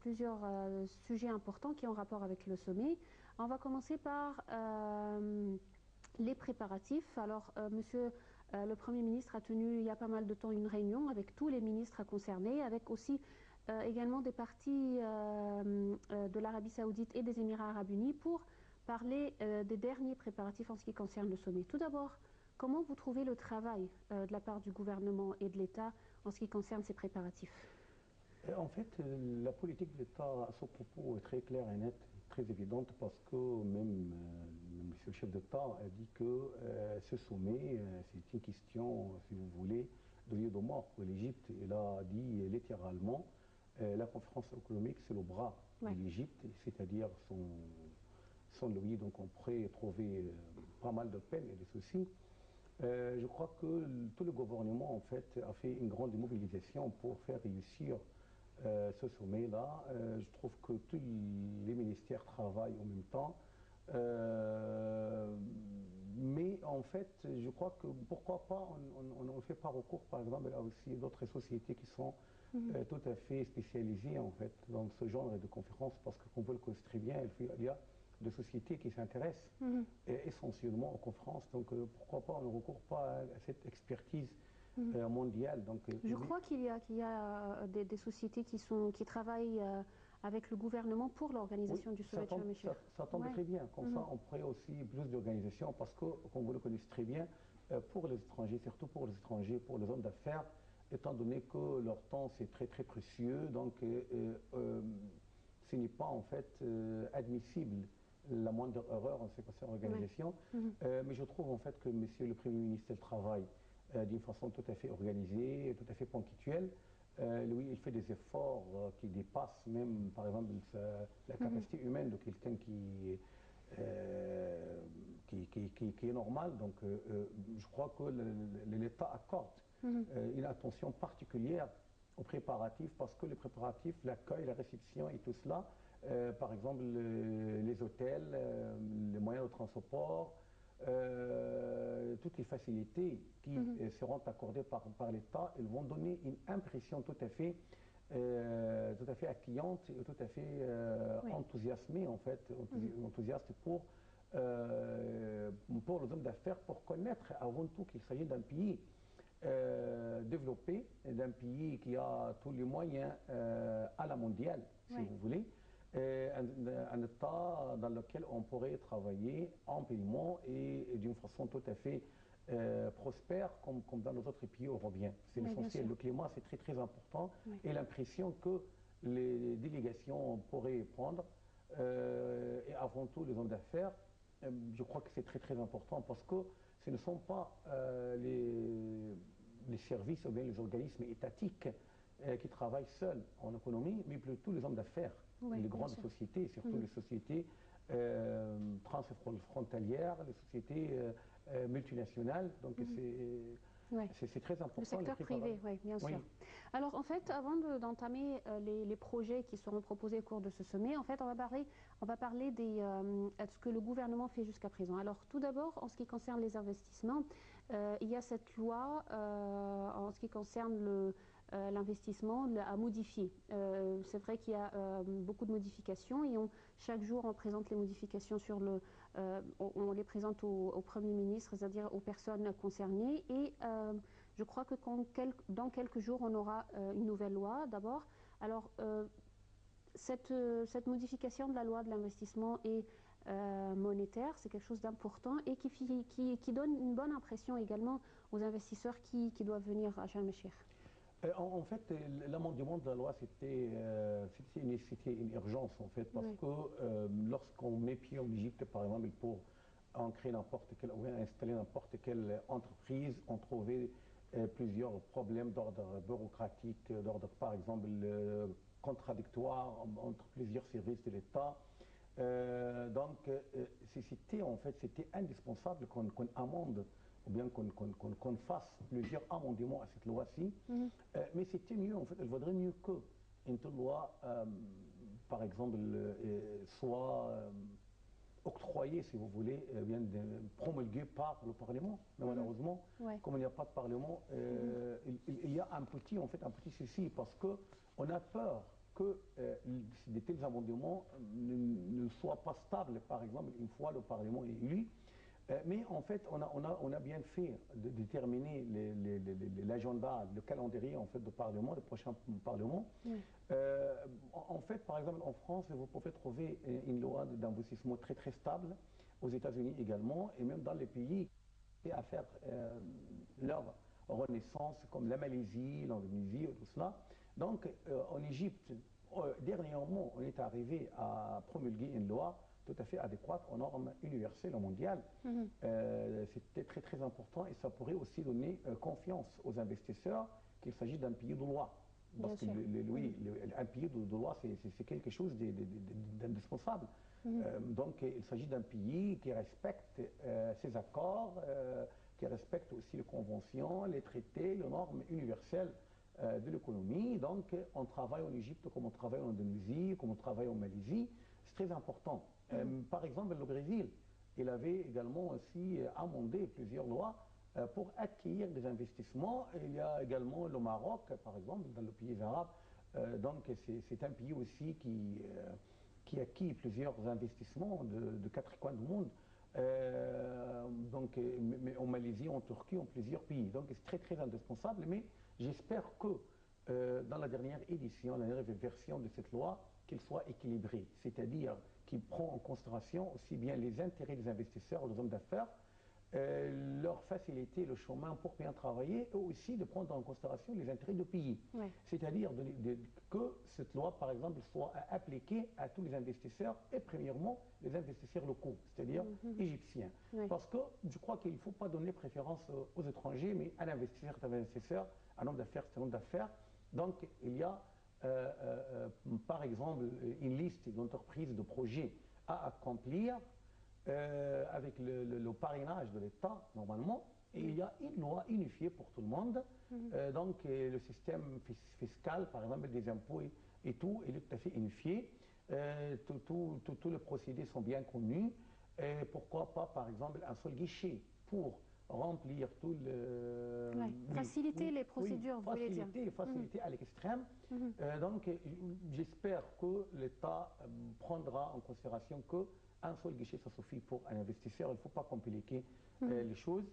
plusieurs sujets importants qui ont rapport avec le sommet. On va commencer par les préparatifs. Alors, monsieur le Premier ministre a tenu il y a pas mal de temps une réunion avec tous les ministres concernés, avec aussi également des partis de l'Arabie Saoudite et des Émirats Arabes Unis pour parler des derniers préparatifs en ce qui concerne le sommet. Tout d'abord, comment vous trouvez le travail de la part du gouvernement et de l'État en ce qui concerne ces préparatifs? En fait, la politique de l'État à ce propos est très claire et nette, très évidente, parce que même monsieur le chef d'État a dit que ce sommet, c'est une question, si vous voulez, de vie ou de mort pour l'Égypte. Il a dit littéralement, la conférence économique, c'est le bras de l'Égypte, c'est-à-dire son lui, donc on pourrait trouver pas mal de peines et de soucis. Je crois que tout le gouvernement, en fait, a fait une grande mobilisation pour faire réussir ce sommet-là. Je trouve que tous les ministères travaillent en même temps. Mais en fait, je crois que pourquoi pas, on ne fait pas recours, par exemple, il y a aussi d'autres sociétés qui sont tout à fait spécialisées en fait dans ce genre de conférences, parce que comme vous le connaissez très bien, il y a des sociétés qui s'intéressent essentiellement aux conférences. Donc pourquoi pas, on ne recourt pas à cette expertise mondiale. Donc, je crois qu'il y a des sociétés qui travaillent avec le gouvernement pour oui, l'organisation du sommet de Sharm el-Sheikh. ça tombe très bien. Comme ça, on pourrait aussi plus d'organisation parce que, comme vous le connaissez très bien, pour les étrangers, surtout pour les étrangers, pour les hommes d'affaires, étant donné que leur temps c'est très très précieux, donc ce n'est pas en fait admissible la moindre erreur en ce qui concerne l'organisation. Mais je trouve en fait que Monsieur le Premier ministre travaille d'une façon tout à fait organisée, tout à fait ponctuelle. Lui, il fait des efforts qui dépassent même, par exemple, la capacité humaine de quelqu'un qui est normal. Donc, je crois que l'État accorde une attention particulière aux préparatifs, parce que les préparatifs, l'accueil, la réception et tout cela, par exemple, les hôtels, les moyens de transport, toutes les facilités qui seront accordées par l'État, elles vont donner une impression tout à fait accueillante et tout à fait enthousiasmée, en fait, enthousiaste pour les hommes d'affaires, pour connaître avant tout qu'il s'agit d'un pays développé, d'un pays qui a tous les moyens à la mondiale, si vous voulez. Un État dans lequel on pourrait travailler amplement et d'une façon tout à fait prospère comme dans nos autres pays européens. C'est l'essentiel. Le climat, c'est très très important et l'impression que les délégations pourraient prendre, et avant tout les hommes d'affaires, je crois que c'est très très important parce que ce ne sont pas les services ou bien les organismes étatiques qui travaillent seuls en économie, mais plutôt les hommes d'affaires, les grandes sociétés, surtout les sociétés transfrontalières, les sociétés multinationales. Donc c'est très important. Le secteur privé, oui, bien sûr. Alors en fait, avant d'entamer les projets qui seront proposés au cours de ce sommet, en fait, on va parler de ce que le gouvernement fait jusqu'à présent. Alors tout d'abord, en ce qui concerne les investissements, il y a cette loi en ce qui concerne l'investissement à modifier. C'est vrai qu'il y a beaucoup de modifications et chaque jour on présente les modifications on les présente au Premier ministre, c'est-à-dire aux personnes concernées, et je crois que dans quelques jours on aura une nouvelle loi d'abord. Alors cette modification de la loi de l'investissement et monétaire, c'est quelque chose d'important et qui donne une bonne impression également aux investisseurs qui doivent venir à Sharm el-Sheikh. En fait, l'amendement de la loi, c'était une urgence, en fait, parce que lorsqu'on met pied en Égypte, par exemple, pour ancrer n'importe quelle, ou installer n'importe quelle entreprise, on trouvait plusieurs problèmes d'ordre bureaucratique, d'ordre, par exemple, contradictoire entre plusieurs services de l'État. Donc, c'était indispensable qu'on amende ou bien qu'on fasse plusieurs amendements à cette loi-ci. Mais c'était mieux, en fait, il vaudrait mieux qu'une telle loi, par exemple, soit octroyée, si vous voulez, bien promulguée par le Parlement. Mais malheureusement, comme il n'y a pas de Parlement, il y a un petit souci, parce qu'on a peur que de tels amendements ne soient pas stables, par exemple, une fois le Parlement est élu. Mais en fait, on a bien fait de déterminer l'agenda, le calendrier en fait, du Parlement, le prochain Parlement. Oui. En fait, par exemple, en France, vous pouvez trouver une loi d'investissement très très stable, aux États-Unis également, et même dans les pays qui à faire leur renaissance, comme la Malaisie, l'Indonésie, tout cela. Donc, en Égypte, dernièrement, on est arrivé à promulguer une loi tout à fait adéquate aux normes universelles et mondiales. C'était très très important et ça pourrait aussi donner confiance aux investisseurs qu'il s'agit d'un pays de loi. Parce que un pays de loi, c'est quelque chose d'indispensable. Donc il s'agit d'un pays qui respecte ses accords, qui respecte aussi les conventions, les traités, les normes universelles de l'économie. Donc on travaille en Égypte comme on travaille en Indonésie, comme on travaille en Malaisie. C'est très important. Par exemple, le Brésil, il avait également aussi amendé plusieurs lois pour accueillir des investissements. Il y a également le Maroc, par exemple, dans le pays arabe. Donc c'est un pays aussi qui acquit plusieurs investissements de quatre coins du monde. Donc, en Malaisie, en Turquie, en plusieurs pays. Donc c'est très très indispensable. Mais j'espère que dans la dernière édition, la dernière version de cette loi, qu'elle soit équilibrée, c'est-à-dire qu'il prend en considération aussi bien les intérêts des investisseurs, des hommes d'affaires, leur faciliter le chemin pour bien travailler, et aussi de prendre en considération les intérêts du pays. Ouais. C'est-à-dire que cette loi, par exemple, soit appliquée à tous les investisseurs, et premièrement les investisseurs locaux, c'est-à-dire égyptiens. Ouais. Parce que je crois qu'il ne faut pas donner préférence aux étrangers, mais un investisseur est un investisseur, un homme d'affaires c'est un homme d'affaires. Donc il y a par exemple une liste d'entreprises, de projets à accomplir avec le parrainage de l'État normalement, et il y a une loi unifiée pour tout le monde. Donc le système fiscal, par exemple des impôts et tout, il est tout à fait unifié. Tous les procédés sont bien connus. Et pourquoi pas, par exemple, un seul guichet pour remplir tout le... faciliter les procédures, vous voulez dire. Faciliter à l'extrême. Donc, j'espère que l'État prendra en considération qu'un seul guichet, ça suffit pour un investisseur. Il ne faut pas compliquer les choses.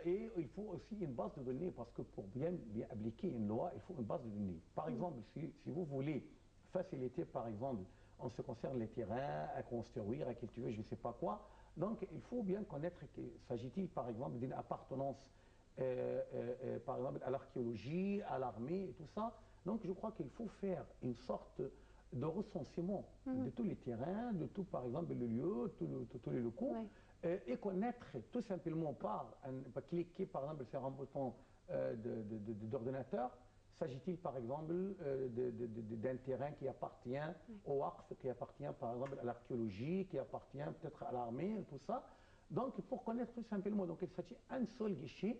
Et il faut aussi une base de données, parce que pour bien appliquer une loi, il faut une base de données. Par exemple, si vous voulez faciliter, par exemple, en ce qui concerne les terrains, à construire, à cultiver, je ne sais pas quoi, donc il faut bien connaître qu'il s'agit-il, par exemple, d'une appartenance, par exemple, à l'archéologie, à l'armée et tout ça. Donc je crois qu'il faut faire une sorte de recensement de tous les terrains, de tout, par exemple, le lieu, tous les locaux, et connaître tout simplement par cliquer, par exemple, sur un bouton d'ordinateur. S'agit-il, par exemple, d'un terrain qui appartient au WACF, qui appartient, par exemple, à l'archéologie, qui appartient peut-être à l'armée, tout ça. Donc, pour connaître tout simplement, donc il s'agit d'un seul guichet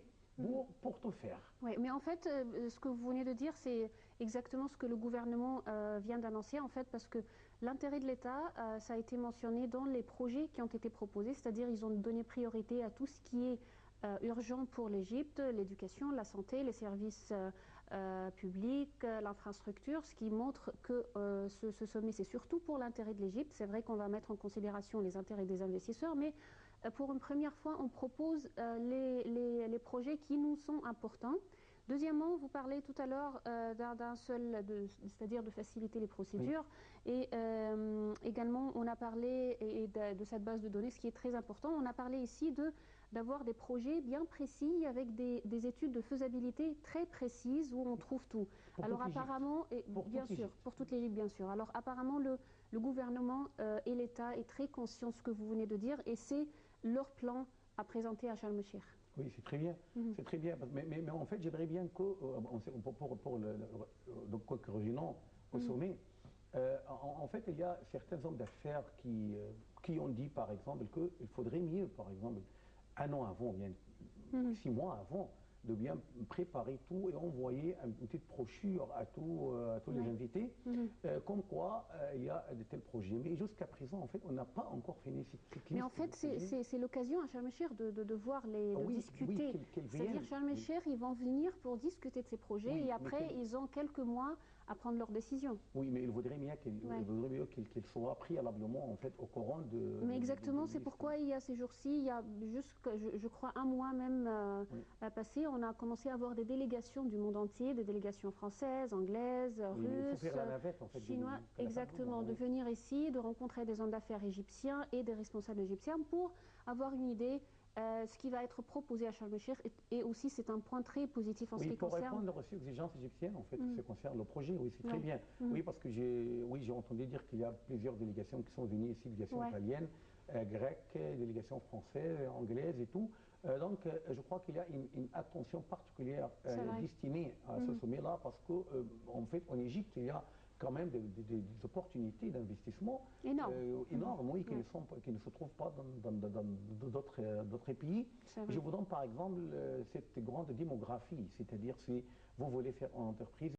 pour tout faire. Oui, mais en fait, ce que vous venez de dire, c'est exactement ce que le gouvernement vient d'annoncer, en fait, parce que l'intérêt de l'État, ça a été mentionné dans les projets qui ont été proposés, c'est-à-dire ils ont donné priorité à tout ce qui est urgent pour l'Égypte, l'éducation, la santé, les services publics, l'infrastructure, ce qui montre que ce sommet, c'est surtout pour l'intérêt de l'Égypte. C'est vrai qu'on va mettre en considération les intérêts des investisseurs, mais pour une première fois, on propose les projets qui nous sont importants. Deuxièmement, vous parlez tout à l'heure d'un seul, c'est-à-dire de faciliter les procédures. Et également, on a parlé de cette base de données, ce qui est très important. On a parlé ici d'avoir des projets bien précis avec des études de faisabilité très précises où on trouve tout. Alors apparemment, bien sûr, pour toute l'Égypte, bien sûr. Alors apparemment, le gouvernement et l'État est très conscient de ce que vous venez de dire, et c'est leur plan à présenter à Sharm el-Sheikh. Oui, c'est très bien. C'est très bien. Mais en fait, j'aimerais bien que, donc, que revenons au sommet, en fait, il y a certains hommes d'affaires qui ont dit, par exemple, qu'il faudrait mieux, par exemple, un an avant, bien 6 mois avant, de bien préparer tout et envoyer une petite brochure à tous les invités, comme quoi il y a de tels projets. Mais jusqu'à présent, en fait, on n'a pas encore fini cette liste. Mais en fait, c'est l'occasion à Sharm el-Sheikh de voir de discuter. Oui, c'est-à-dire, Sharm el-Sheikh, ils vont venir pour discuter de ces projets, et après, ils ont quelques mois à prendre leurs décisions. Oui, mais il vaudrait mieux qu'il soit préalablement en fait au courant de... Mais exactement, c'est pourquoi il y a ces jours-ci, il y a juste, je crois, un mois même Oui. passé, on a commencé à avoir des délégations du monde entier, des délégations françaises, anglaises, Oui, mais il faut russes, faire la navette en fait. chinois, exactement, de venir ici, de rencontrer des hommes d'affaires égyptiens et des responsables égyptiens pour avoir une idée ce qui va être proposé à Sharm el-Sheikh et aussi c'est un point très positif en ce Oui, qui pour concerne. répondre aux exigences égyptiennes, en fait, ce qui concerne le projet, oui, c'est très bien. Oui, parce que j'ai entendu dire qu'il y a plusieurs délégations qui sont venues ici, délégations italiennes, grecques, délégations françaises, anglaises et tout. Donc, je crois qu'il y a une attention particulière destinée à ce sommet-là, parce qu'en en fait, en Égypte, il y a quand même des opportunités d'investissement énormes, oui, qui ne se trouvent pas dans d'autres pays. Je vous donne par exemple cette grande démographie, c'est-à-dire si vous voulez faire une entreprise,